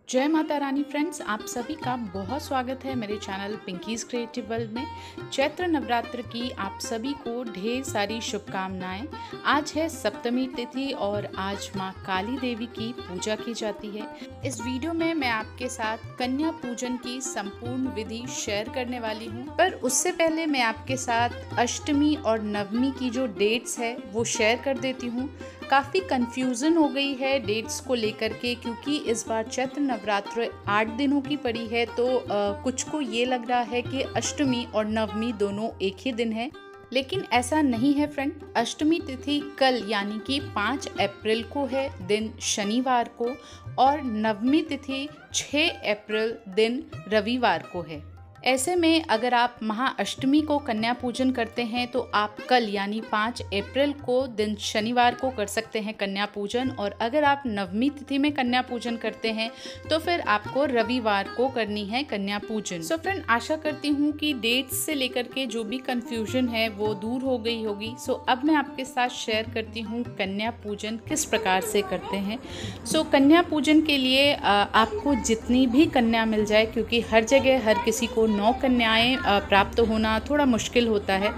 जय माता रानी फ्रेंड्स, आप सभी का बहुत स्वागत है मेरे चैनल पिंकीज क्रिएटिव वर्ल्ड में। चैत्र नवरात्र की आप सभी को ढेर सारी शुभकामनाएं। आज है सप्तमी तिथि और आज माँ काली देवी की पूजा की जाती है। इस वीडियो में मैं आपके साथ कन्या पूजन की संपूर्ण विधि शेयर करने वाली हूँ, पर उससे पहले मैं आपके साथ अष्टमी और नवमी की जो डेट्स है वो शेयर कर देती हूँ। काफ़ी कंफ्यूजन हो गई है डेट्स को लेकर के, क्योंकि इस बार चैत्र नवरात्र 8 दिनों की पड़ी है, तो कुछ को ये लग रहा है कि अष्टमी और नवमी दोनों एक ही दिन है, लेकिन ऐसा नहीं है फ्रेंड। अष्टमी तिथि कल यानी कि 5 अप्रैल को है, दिन शनिवार को, और नवमी तिथि 6 अप्रैल दिन रविवार को है। ऐसे में अगर आप महाअष्टमी को कन्या पूजन करते हैं तो आप कल यानी 5 अप्रैल को दिन शनिवार को कर सकते हैं कन्या पूजन, और अगर आप नवमी तिथि में कन्या पूजन करते हैं तो फिर आपको रविवार को करनी है कन्या पूजन। सो फ्रेंड, आशा करती हूँ कि डेट्स से लेकर के जो भी कंफ्यूजन है वो दूर हो गई होगी। सो अब मैं आपके साथ शेयर करती हूँ कन्या पूजन किस प्रकार से करते हैं। सो कन्या पूजन के लिए आपको जितनी भी कन्या मिल जाए, क्योंकि हर जगह हर किसी को 9 कन्याएं प्राप्त होना थोड़ा मुश्किल होता है,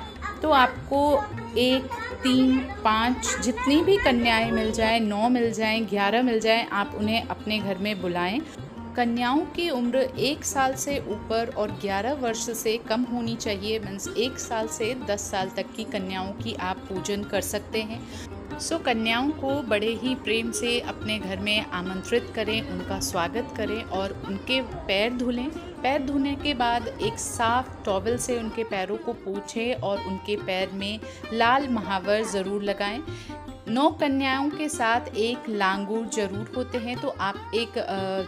तो आपको 1, 3, 5 जितनी भी कन्याएं मिल जाएं, 9 मिल जाएं, 11 मिल जाएं, आप उन्हें अपने घर में बुलाएं। कन्याओं की उम्र 1 साल से ऊपर और 11 वर्ष से कम होनी चाहिए। मीन्स 1 साल से 10 साल तक की कन्याओं की आप पूजन कर सकते हैं। सो कन्याओं को बड़े ही प्रेम से अपने घर में आमंत्रित करें, उनका स्वागत करें और उनके पैर धुलें। पैर धोने के बाद एक साफ टॉवल से उनके पैरों को पोंछें और उनके पैर में लाल महावर ज़रूर लगाएं। 9 कन्याओं के साथ एक लांगूर जरूर होते हैं, तो आप एक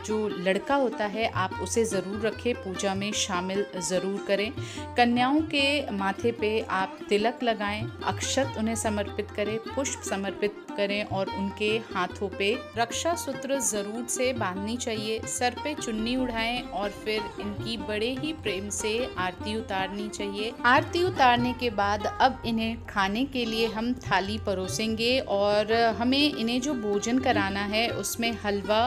जो लड़का होता है आप उसे ज़रूर रखें, पूजा में शामिल ज़रूर करें। कन्याओं के माथे पे आप तिलक लगाएं, अक्षत उन्हें समर्पित करें, पुष्प समर्पित करें और उनके हाथों पे रक्षा सूत्र ज़रूर से बांधनी चाहिए। सर पे चुन्नी उठाएं और फिर इनकी बड़े ही प्रेम से आरती उतारनी चाहिए। आरती उतारने के बाद अब इन्हें खाने के लिए हम थाली परोसेंगे और हमें इन्हें जो भोजन कराना है उसमें हलवा,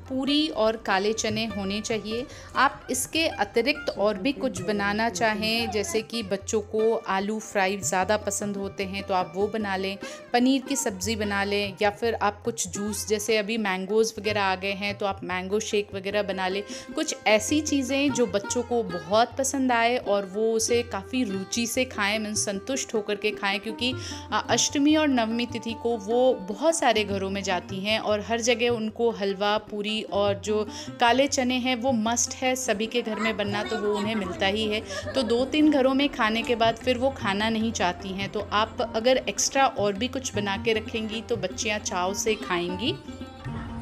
पूरी और काले चने होने चाहिए। आप इसके अतिरिक्त और भी कुछ बनाना चाहें, जैसे कि बच्चों को आलू फ्राई ज़्यादा पसंद होते हैं तो आप वो बना लें, पनीर की सब्ज़ी बना लें, या फिर आप कुछ जूस, जैसे अभी मैंगोज़ वगैरह आ गए हैं तो आप मैंगो शेक वगैरह बना लें। कुछ ऐसी चीज़ें जो बच्चों को बहुत पसंद आए और वो उसे काफ़ी रुचि से खाएं, मीन्स संतुष्ट होकर के खाएं, क्योंकि अष्टमी और नवमी तिथि को वो बहुत सारे घरों में जाती हैं और हर जगह उनको हलवा, पूरी और जो काले चने हैं वो मस्ट है, सभी के घर में बनना, तो वो उन्हें मिलता ही है। तो 2-3 घरों में खाने के बाद फिर वो खाना नहीं चाहती हैं, तो आप अगर एक्स्ट्रा और भी कुछ बना के रखेंगी तो बच्चियां चाव से खाएंगी।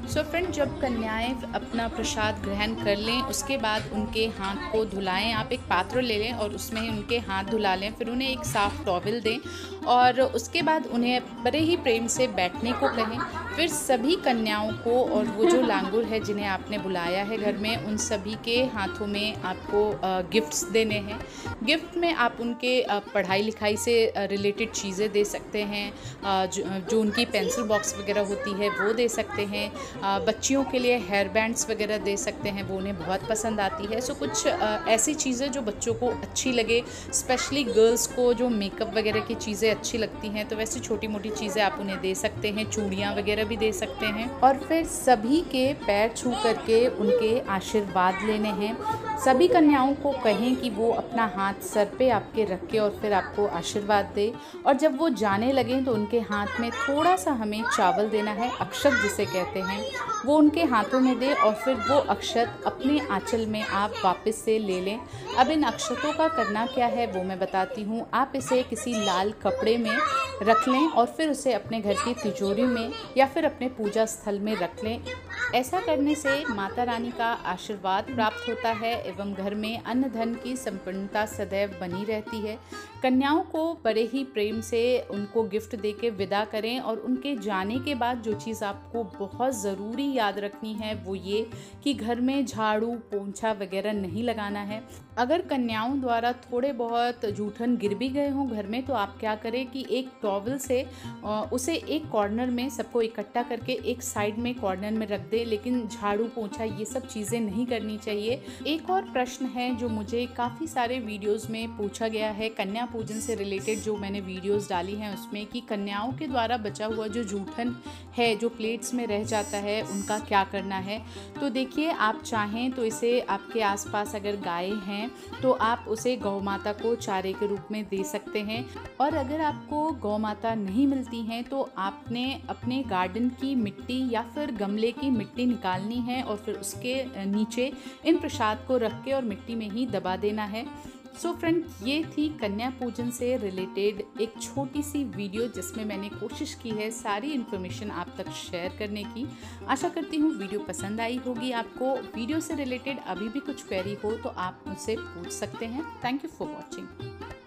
सो फ्रेंड, जब कन्याएं अपना प्रसाद ग्रहण कर लें उसके बाद उनके हाथ को धुलाएं। आप एक पात्र ले लें और उसमें उनके हाथ धुला लें, फिर उन्हें एक साफ टॉवल दें और उसके बाद उन्हें बड़े ही प्रेम से बैठने को कहें। फिर सभी कन्याओं को और वो जो लांगुर है जिन्हें आपने बुलाया है घर में, उन सभी के हाथों में आपको गिफ्ट्स देने हैं। गिफ्ट में आप उनके पढ़ाई लिखाई से रिलेटेड चीज़ें दे सकते हैं, जो उनकी पेंसिल बॉक्स वगैरह होती है वो दे सकते हैं। बच्चियों के लिए हेयर बैंड्स वगैरह दे सकते हैं, वो उन्हें बहुत पसंद आती है। सो कुछ ऐसी चीज़ें जो बच्चों को अच्छी लगे, स्पेशली गर्ल्स को जो मेकअप वगैरह की चीज़ें अच्छी लगती हैं, तो वैसी छोटी मोटी चीज़ें आप उन्हें दे सकते हैं। चूड़ियाँ वगैरह भी दे सकते हैं और फिर सभी के पैर छू करके उनके आशीर्वाद लेने हैं। सभी कन्याओं को कहें कि वो अपना हाथ सर पे आपके रख के और फिर आपको आशीर्वाद दे, और जब वो जाने लगें तो उनके हाथ में थोड़ा सा हमें चावल देना है, अक्षत जिसे कहते हैं, वो उनके हाथों में दे और फिर वो अक्षत अपने आंचल में आप वापस से ले लें। अब इन अक्षतों का करना क्या है वो मैं बताती हूँ। आप इसे किसी लाल कपड़े में रख लें और फिर उसे अपने घर की तिजोरी में या फिर अपने पूजा स्थल में रख लें। ऐसा करने से माता रानी का आशीर्वाद प्राप्त होता है एवं घर में अन्न धन की संपन्नता सदैव बनी रहती है। कन्याओं को बड़े ही प्रेम से उनको गिफ्ट देके विदा करें और उनके जाने के बाद जो चीज़ आपको बहुत ज़रूरी याद रखनी है वो ये कि घर में झाड़ू पोंछा वगैरह नहीं लगाना है। अगर कन्याओं द्वारा थोड़े बहुत जूठन गिर भी गए हों घर में तो आप क्या करें कि एक टॉवल से उसे एक कॉर्नर में सबको इकट्ठा करके एक साइड में कॉर्नर में रख दे, लेकिन झाड़ू पोंछा ये सब चीज़ें नहीं करनी चाहिए। एक और प्रश्न है जो मुझे काफ़ी सारे वीडियोस में पूछा गया है कन्या पूजन से रिलेटेड, जो मैंने वीडियोस डाली हैं उसमें, कि कन्याओं के द्वारा बचा हुआ जो जूठन है जो प्लेट्स में रह जाता है उनका क्या करना है। तो देखिए, आप चाहें तो इसे आपके आसपास अगर गाय हैं तो आप उसे गौ माता को चारे के रूप में दे सकते हैं, और अगर आपको गौ माता नहीं मिलती हैं तो आपने अपने गार्डन की मिट्टी या फिर गमले की मिट्टी निकालनी है और फिर उसके नीचे इन प्रसाद को रख के और मिट्टी में ही दबा देना है। सो फ्रेंड, ये थी कन्या पूजन से रिलेटेड एक छोटी सी वीडियो जिसमें मैंने कोशिश की है सारी इन्फॉर्मेशन आप तक शेयर करने की। आशा करती हूँ वीडियो पसंद आई होगी आपको। वीडियो से रिलेटेड अभी भी कुछ क्वेरी हो तो आप मुझसे पूछ सकते हैं। Thank you for watching.